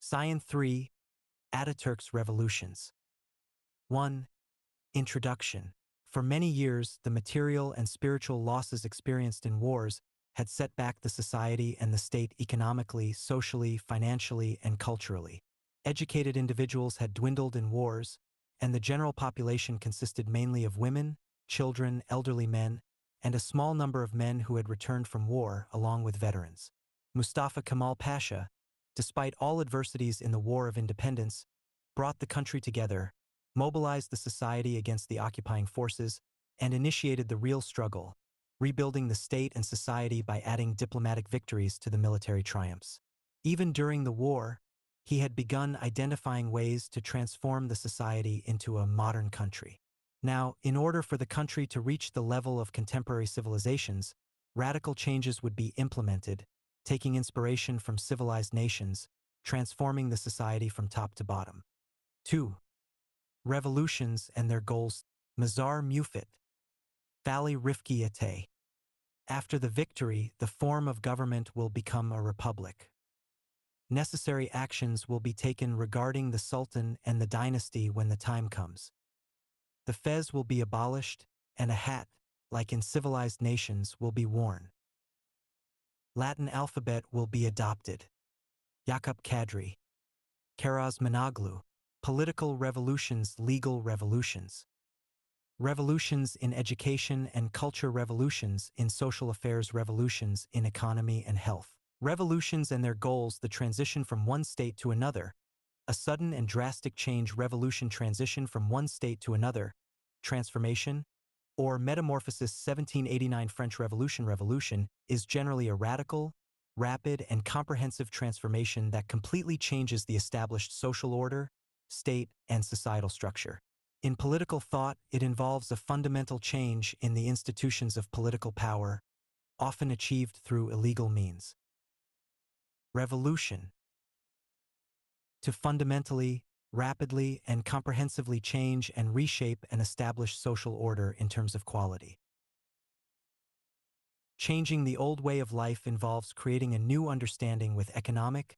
Science 3. Atatürk's Revolutions. 1. Introduction. For many years, the material and spiritual losses experienced in wars had set back the society and the state economically, socially, financially, and culturally. Educated individuals had dwindled in wars, and the general population consisted mainly of women, children, elderly men, and a small number of men who had returned from war along with veterans. Mustafa Kemal Pasha, despite all adversities in the War of Independence, brought the country together, mobilized the society against the occupying forces, and initiated the real struggle, rebuilding the state and society by adding diplomatic victories to the military triumphs. Even during the war, he had begun identifying ways to transform the society into a modern country. Now, in order for the country to reach the level of contemporary civilizations, radical changes would be implemented, taking inspiration from civilized nations, transforming the society from top to bottom. 2. Revolutions and their goals. Mazar Mufit. Vali Rifki Ate. After the victory, the form of government will become a republic. Necessary actions will be taken regarding the Sultan and the dynasty when the time comes. The fez will be abolished, and a hat, like in civilized nations, will be worn. Latin alphabet will be adopted. Yakub Kadri. Karaz Managlu. Political revolutions, legal revolutions. Revolutions in education and culture, revolutions in social affairs, revolutions in economy and health. Revolutions and their goals, the transition from one state to another. A sudden and drastic change, revolution, transition from one state to another. Transformation, or metamorphosis. 1789 French Revolution. Revolution is generally a radical, rapid, and comprehensive transformation that completely changes the established social order, state, and societal structure. In political thought, it involves a fundamental change in the institutions of political power, often achieved through illegal means. Revolution. To fundamentally, rapidly, and comprehensively change and reshape an established social order in terms of quality. Changing the old way of life involves creating a new understanding with economic,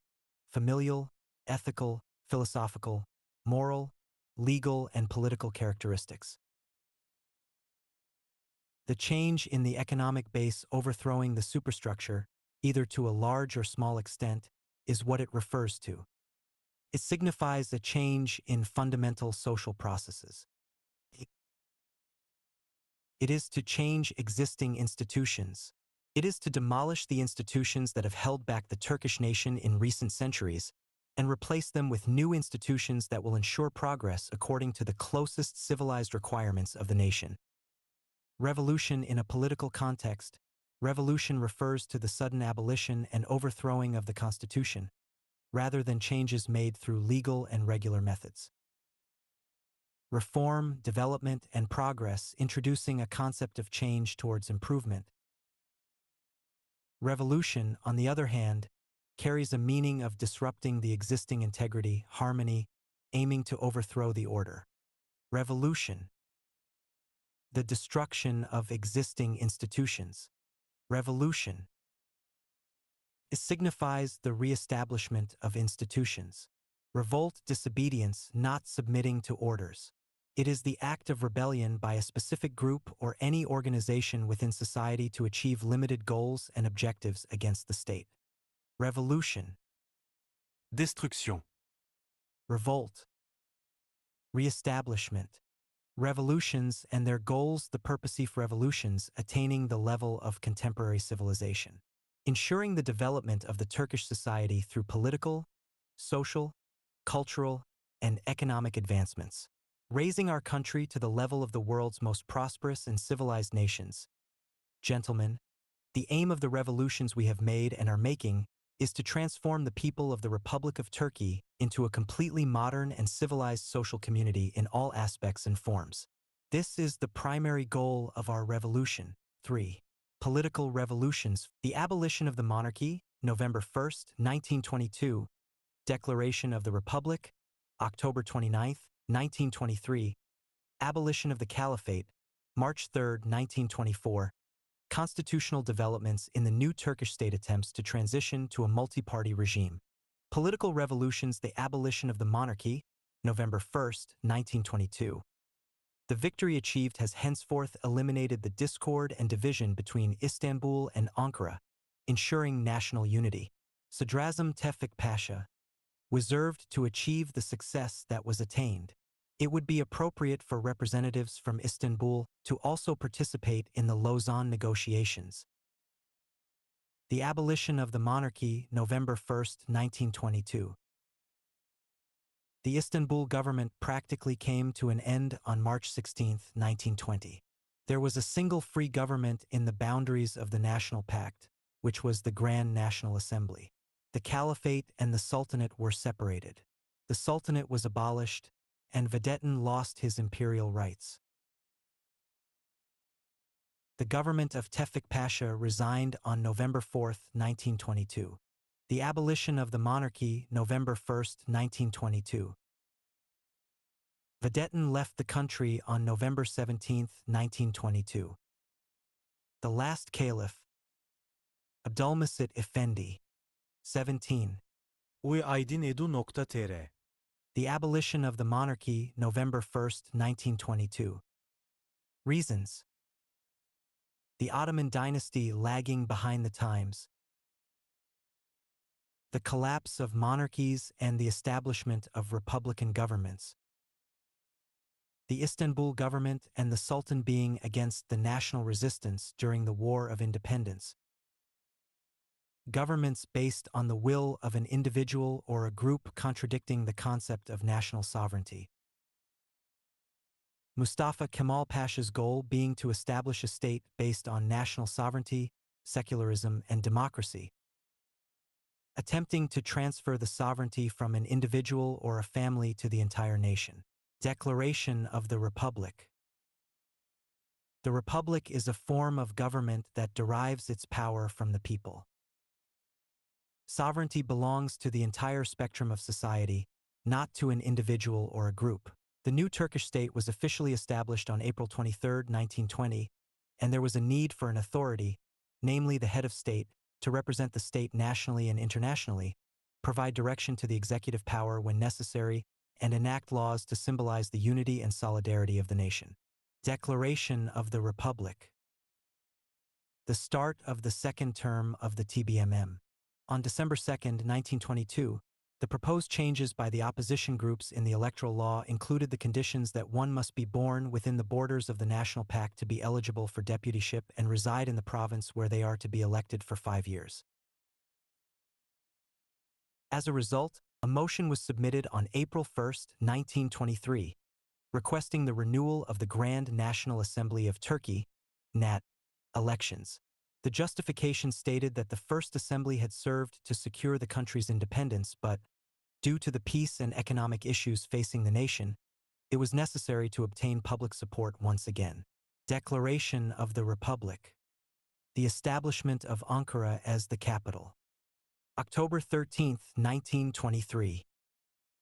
familial, ethical, philosophical, moral, legal, and political characteristics. The change in the economic base, overthrowing the superstructure, either to a large or small extent, is what it refers to. It signifies a change in fundamental social processes. It is to change existing institutions. It is to demolish the institutions that have held back the Turkish nation in recent centuries and replace them with new institutions that will ensure progress according to the closest civilized requirements of the nation. Revolution in a political context. Revolution refers to the sudden abolition and overthrowing of the constitution, rather than changes made through legal and regular methods. Reform, development, and progress, introducing a concept of change towards improvement. Revolution, on the other hand, carries a meaning of disrupting the existing integrity, harmony, aiming to overthrow the order. Revolution. The destruction of existing institutions. Revolution. It signifies the re-establishment of institutions. Revolt, disobedience, not submitting to orders. It is the act of rebellion by a specific group or any organization within society to achieve limited goals and objectives against the state. Revolution. Destruction. Revolt. Re-establishment. Revolutions and their goals, the purposive revolutions, attaining the level of contemporary civilization. Ensuring the development of the Turkish society through political, social, cultural, and economic advancements. Raising our country to the level of the world's most prosperous and civilized nations. Gentlemen, the aim of the revolutions we have made and are making is to transform the people of the Republic of Turkey into a completely modern and civilized social community in all aspects and forms. This is the primary goal of our revolution. 3. Political revolutions. The abolition of the monarchy, November 1st, 1922. Declaration of the Republic, October 29th, 1923. Abolition of the Caliphate, March 3rd, 1924. Constitutional developments in the new Turkish state attempts to transition to a multi-party regime. Political revolutions, the abolition of the monarchy, November 1st, 1922. The victory achieved has henceforth eliminated the discord and division between Istanbul and Ankara, ensuring national unity. Sadrazam Tevfik Pasha reserved to achieve the success that was attained. It would be appropriate for representatives from Istanbul to also participate in the Lausanne negotiations. The abolition of the monarchy, November 1st, 1922. The Istanbul government practically came to an end on March 16, 1920. There was a single free government in the boundaries of the National Pact, which was the Grand National Assembly. The Caliphate and the Sultanate were separated. The Sultanate was abolished, and Vahdettin lost his imperial rights. The government of Tevfik Pasha resigned on November 4, 1922. The abolition of the monarchy, November 1st, 1922. Vahdettin left the country on November 17, 1922. The last caliph, Abdülmesit Efendi, 17. uaydin.edu.tr The abolition of the monarchy, November 1st, 1922. Reasons: the Ottoman dynasty lagging behind the times, the collapse of monarchies and the establishment of republican governments, the Istanbul government and the Sultan being against the national resistance during the War of Independence, governments based on the will of an individual or a group contradicting the concept of national sovereignty. Mustafa Kemal Pasha's goal being to establish a state based on national sovereignty, secularism, and democracy, attempting to transfer the sovereignty from an individual or a family to the entire nation. Declaration of the Republic. The Republic is a form of government that derives its power from the people. Sovereignty belongs to the entire spectrum of society, not to an individual or a group. The new Turkish state was officially established on April 23, 1920, and there was a need for an authority, namely the head of state, to represent the state nationally and internationally, provide direction to the executive power when necessary, and enact laws to symbolize the unity and solidarity of the nation. Declaration of the Republic. The start of the second term of the TBMM. On December 2, 1922, the proposed changes by the opposition groups in the electoral law included the conditions that one must be born within the borders of the National Pact to be eligible for deputyship and reside in the province where they are to be elected for 5 years. As a result, a motion was submitted on April 1, 1923, requesting the renewal of the Grand National Assembly of Turkey, NAT, elections. The justification stated that the First Assembly had served to secure the country's independence, but, due to the peace and economic issues facing the nation, it was necessary to obtain public support once again. Declaration of the Republic. The establishment of Ankara as the capital. October 13, 1923.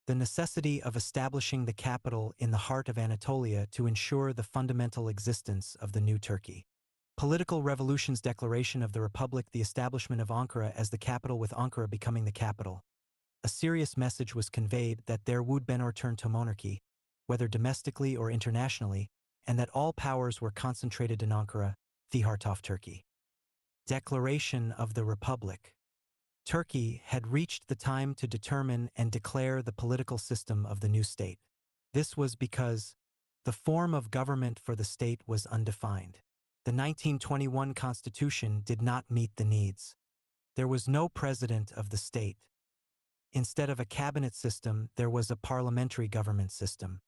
The necessity of establishing the capital in the heart of Anatolia to ensure the fundamental existence of the new Turkey. Political Revolution's Declaration of the Republic, the establishment of Ankara as the capital with Ankara becoming the capital. A serious message was conveyed that there would be no return to monarchy, whether domestically or internationally, and that all powers were concentrated in Ankara, the heart of Turkey. Declaration of the Republic. Turkey had reached the time to determine and declare the political system of the new state. This was because the form of government for the state was undefined. The 1921 Constitution did not meet the needs. There was no president of the state. Instead of a cabinet system, there was a parliamentary government system.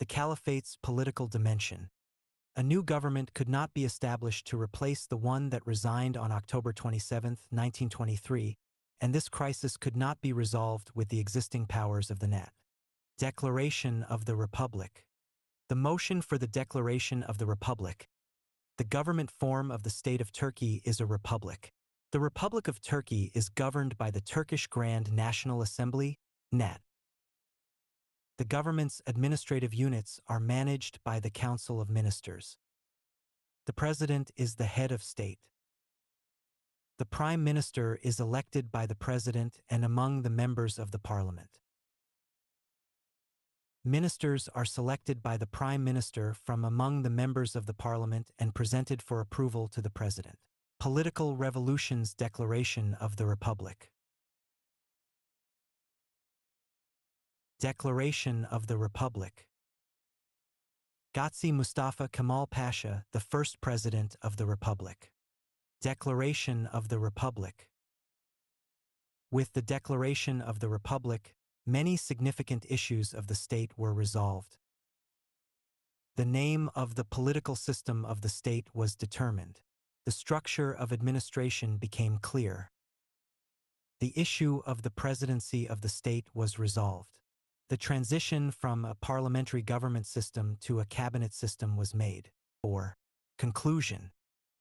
The Caliphate's political dimension. A new government could not be established to replace the one that resigned on October 27, 1923, and this crisis could not be resolved with the existing powers of the NAT. Declaration of the Republic. The motion for the Declaration of the Republic. The government form of the State of Turkey is a republic. The Republic of Turkey is governed by the Turkish Grand National Assembly, NAT. The government's administrative units are managed by the Council of Ministers. The President is the head of state. The Prime Minister is elected by the President and among the members of the Parliament. Ministers are selected by the Prime Minister from among the members of the Parliament and presented for approval to the President. Political Revolution's Declaration of the Republic. Declaration of the Republic. Gazi Mustafa Kemal Pasha, the first President of the Republic. Declaration of the Republic. With the Declaration of the Republic, many significant issues of the state were resolved. The name of the political system of the state was determined. The structure of administration became clear. The issue of the presidency of the state was resolved. The transition from a parliamentary government system to a cabinet system was made. 4. Conclusion.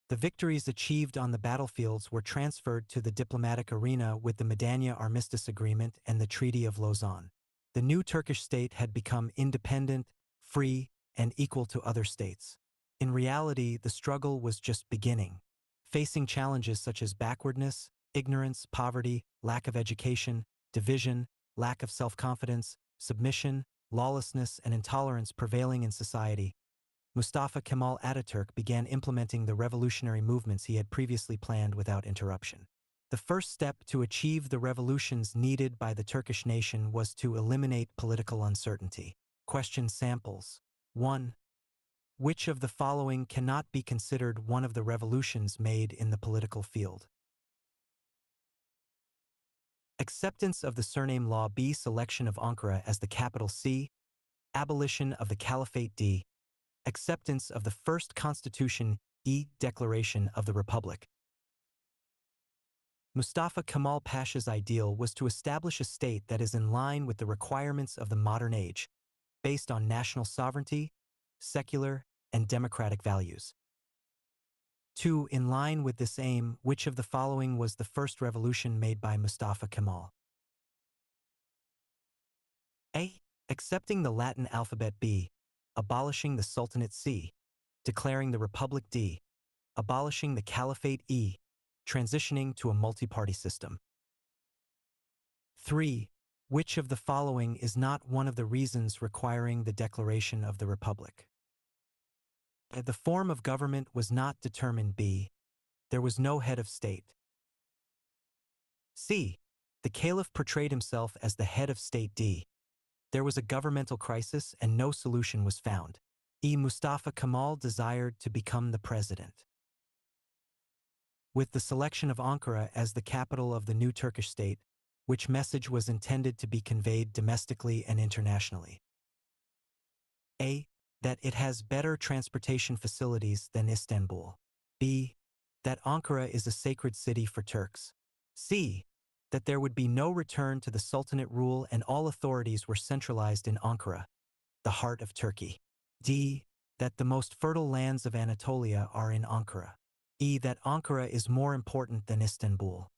The victories achieved on the battlefields were transferred to the diplomatic arena with the Madanya Armistice Agreement and the Treaty of Lausanne. The new Turkish state had become independent, free, and equal to other states. In reality, the struggle was just beginning. Facing challenges such as backwardness, ignorance, poverty, lack of education, division, lack of self-confidence, submission, lawlessness, and intolerance prevailing in society, Mustafa Kemal Atatürk began implementing the revolutionary movements he had previously planned without interruption. The first step to achieve the revolutions needed by the Turkish nation was to eliminate political uncertainty. Question samples. 1. Which of the following cannot be considered one of the revolutions made in the political field? Acceptance of the surname law. B. Selection of Ankara as the capital. C. Abolition of the Caliphate. D. Acceptance of the first constitution. E. Declaration of the Republic. Mustafa Kemal Pasha's ideal was to establish a state that is in line with the requirements of the modern age, based on national sovereignty, secular, and democratic values. 2. In line with this aim, which of the following was the first revolution made by Mustafa Kemal? A. Accepting the Latin alphabet. B. Abolishing the Sultanate. C. Declaring the Republic. D. Abolishing the Caliphate. E. Transitioning to a multi-party system. 3. Which of the following is not one of the reasons requiring the declaration of the Republic? The form of government was not determined. B. There was no head of state. C. The Caliph portrayed himself as the head of state. D. There was a governmental crisis and no solution was found. E. Mustafa Kemal desired to become the president. With the selection of Ankara as the capital of the new Turkish state, which message was intended to be conveyed domestically and internationally? A. That it has better transportation facilities than Istanbul. B. That Ankara is a sacred city for Turks. C. That there would be no return to the Sultanate rule and all authorities were centralized in Ankara, the heart of Turkey. D. That the most fertile lands of Anatolia are in Ankara. E. That Ankara is more important than Istanbul.